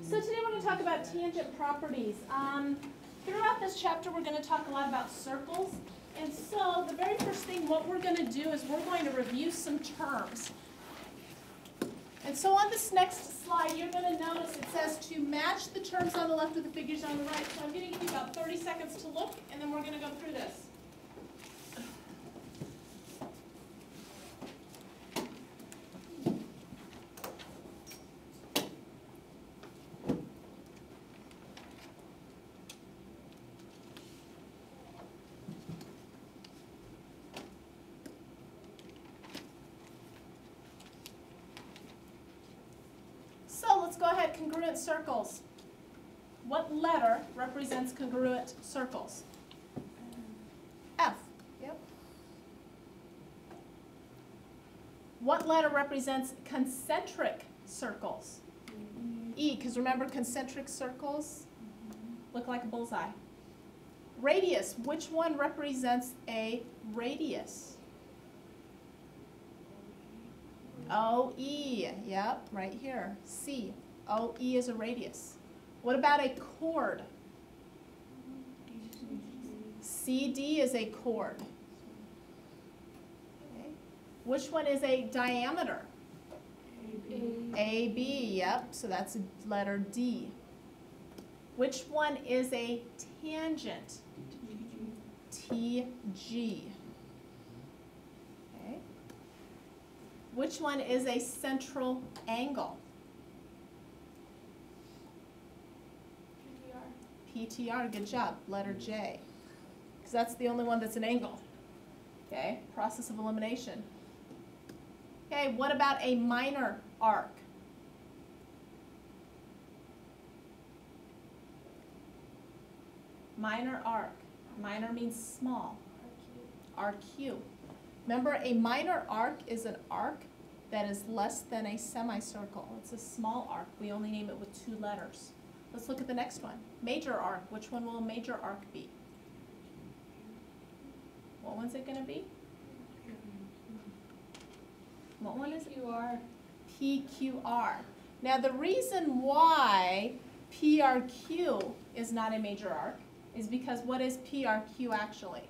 So today we're going to talk about tangent properties. Throughout this chapter we're going to talk a lot about circles. And so the very first thing what we're going to do is we're going to review some terms. And so on this next slide you're going to notice it says to match the terms on the left with the figures on the right. So I'm going to give you about 30 seconds to look and then we're going to go through this. Let's go ahead, congruent circles. What letter represents congruent circles? F. Yep. What letter represents concentric circles? E, because remember concentric circles look like a bullseye. Radius, which one represents a radius? OE, yep, right here. C. OE is a radius. What about a chord? CD is a chord. Okay. Which one is a diameter? AB, yep, so that's a letter D. Which one is a tangent? TG. Which one is a central angle? PTR, good job, letter J. Because that's the only one that's an angle. Okay, process of elimination. Okay, what about a minor arc? Minor arc. Minor means small. RQ. Remember, a minor arc is an arc that is less than a semicircle. It's a small arc. We only name it with 2 letters. Let's look at the next one. Major arc. Which one will a major arc be? What one's it going to be? What one is it? PQR. PQR. Now, the reason why PRQ is not a major arc is because what is PRQ actually?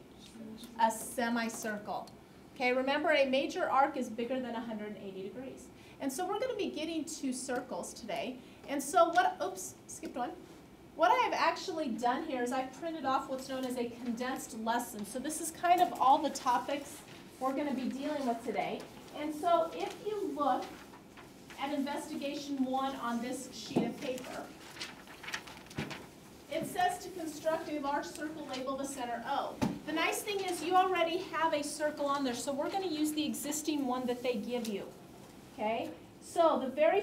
A semicircle. Okay, remember a major arc is bigger than 180 degrees. And so we're going to be getting to circles today. And so what, oops, skipped one. What I have actually done here is I've printed off what's known as a condensed lesson. So this is kind of all the topics we're going to be dealing with today. And so if you look at investigation 1 on this sheet of paper, it says to construct a large circle, label the center O. The nice thing is you already have a circle on there, so we're going to use the existing one that they give you. Okay? So the very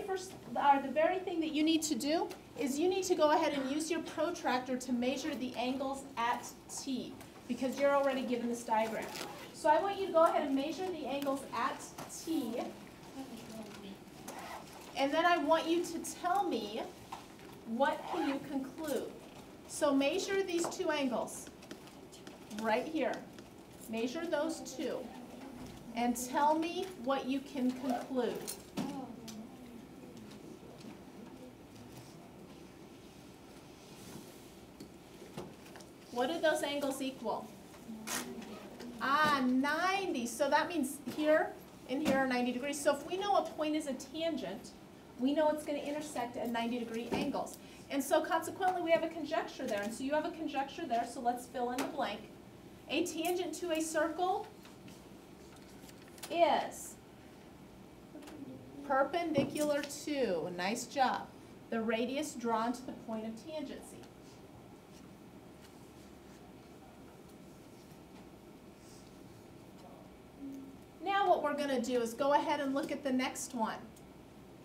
thing that you need to do is you need to go ahead and use your protractor to measure the angles at T, because you're already given this diagram. So I want you to go ahead and measure the angles at T, and then I want you to tell me what can you conclude. So measure these 2 angles right here. Measure those 2 and tell me what you can conclude. What do those angles equal? 90. So that means here and here are 90 degrees. So if we know a point is a tangent, we know it's going to intersect at 90-degree angles. And so consequently, we have a conjecture there. And so you have a conjecture there, so let's fill in the blank. A tangent to a circle is perpendicular to, nice job, the radius drawn to the point of tangency. Now what we're going to do is go ahead and look at the next one.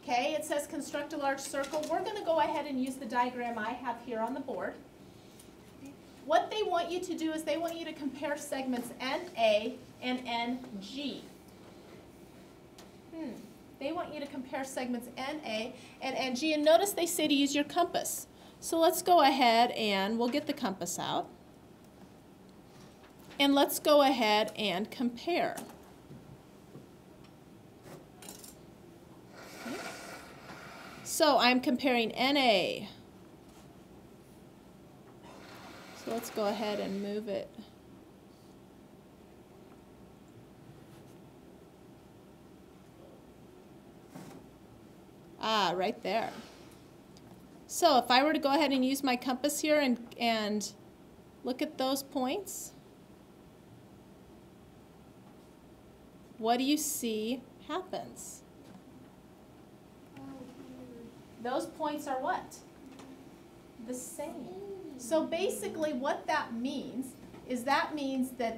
Okay, it says construct a large circle. We're going to go ahead and use the diagram I have here on the board. What they want you to do is they want you to compare segments NA and NG. They want you to compare segments NA and NG, and notice they say to use your compass. So let's go ahead and we'll get the compass out. And let's go ahead and compare. So I'm comparing NA. So let's go ahead and move it. Ah, right there. So if I were to go ahead and use my compass here and look at those points, what do you see happens? Those points are what? The same. So basically what that means is that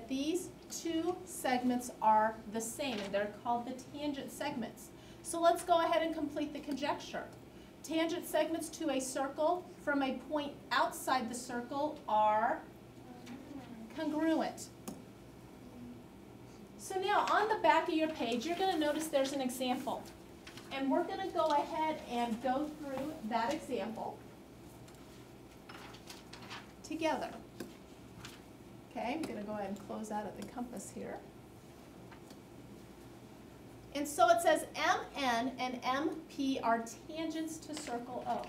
these two segments are the same, and they're called the tangent segments. So let's go ahead and complete the conjecture. Tangent segments to a circle from a point outside the circle are congruent. So now on the back of your page, you're going to notice there's an example. And we're going to go ahead and go through that example together. Okay, I'm going to go ahead and close out of the compass here. And so it says MN and MP are tangents to circle O.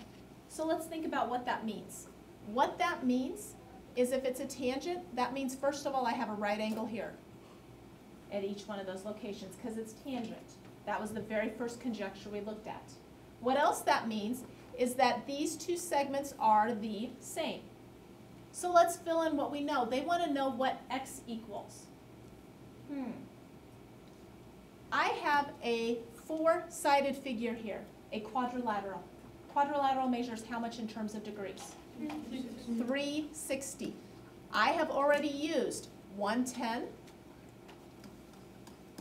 So let's think about what that means. What that means is if it's a tangent, that means first of all I have a right angle here at each one of those locations because it's tangent. That was the very first conjecture we looked at. What else that means is that these two segments are the same. So let's fill in what we know. They want to know what x equals. I have a four-sided figure here, a quadrilateral. Quadrilateral measures how much in terms of degrees? 360. I have already used 110.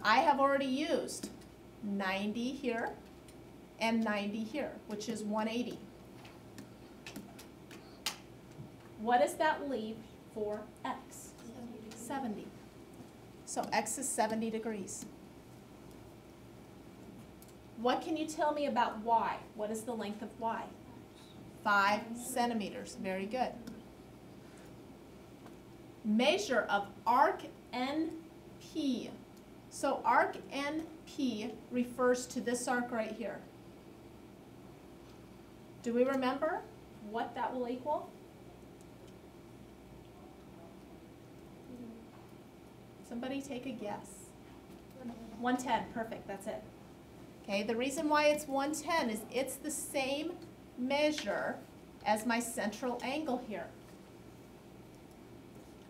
I have already used 90 here and 90 here, which is 180. What does that leave for x? 70. So x is 70 degrees. What can you tell me about y? What is the length of y? 5 centimeters. Very good. Measure of arc NP. So arc NP refers to this arc right here. Do we remember what that will equal? Somebody take a guess. 110. Perfect. That's it. Okay, the reason why it's 110 is it's the same measure as my central angle here.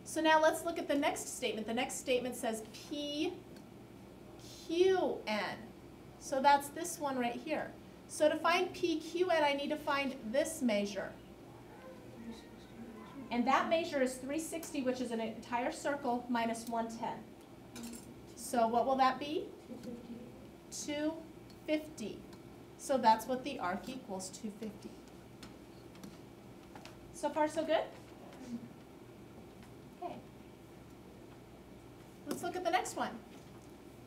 So now let's look at the next statement. The next statement says PQN. So that's this one right here. So to find PQN, I need to find this measure. And that measure is 360, which is an entire circle, minus 110. So what will that be? 250. So that's what the arc equals, 250. So far, so good? Okay. Let's look at the next one.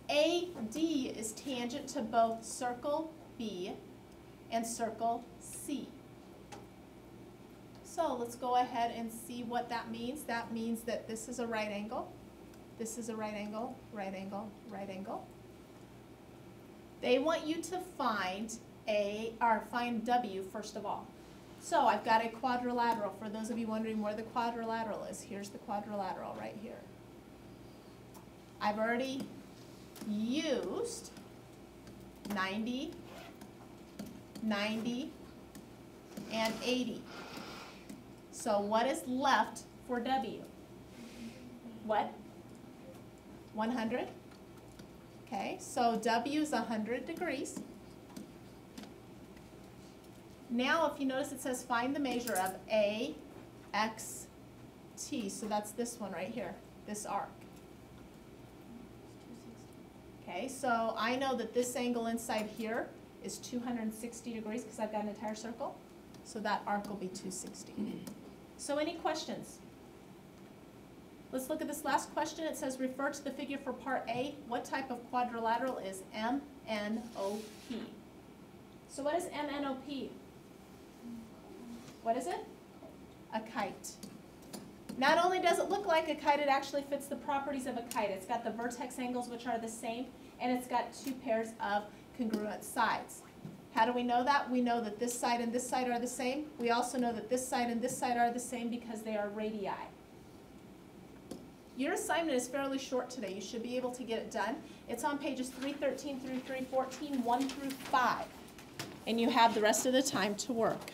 AD is tangent to both circle B and circle C. So let's go ahead and see what that means. That means that this is a right angle. This is a right angle, right angle, right angle. They want you to find find W first of all. So I've got a quadrilateral. For those of you wondering where the quadrilateral is, here's the quadrilateral right here. I've already used 90, 90, and 80. So what is left for W? What? 100? Okay, so W is 100 degrees. Now if you notice it says find the measure of AXT. So that's this one right here, this arc. Okay, so I know that this angle inside here is 260 degrees because I've got an entire circle. So that arc will be 260. So any questions? Let's look at this last question. It says refer to the figure for part A. What type of quadrilateral is MNOP? So what is MNOP? What is it? A kite. Not only does it look like a kite, it actually fits the properties of a kite. It's got the vertex angles, which are the same, and it's got two pairs of congruent sides. How do we know that? We know that this side and this side are the same. We also know that this side and this side are the same because they are radii. Your assignment is fairly short today. You should be able to get it done. It's on pages 313 through 314, 1 through 5. And you have the rest of the time to work.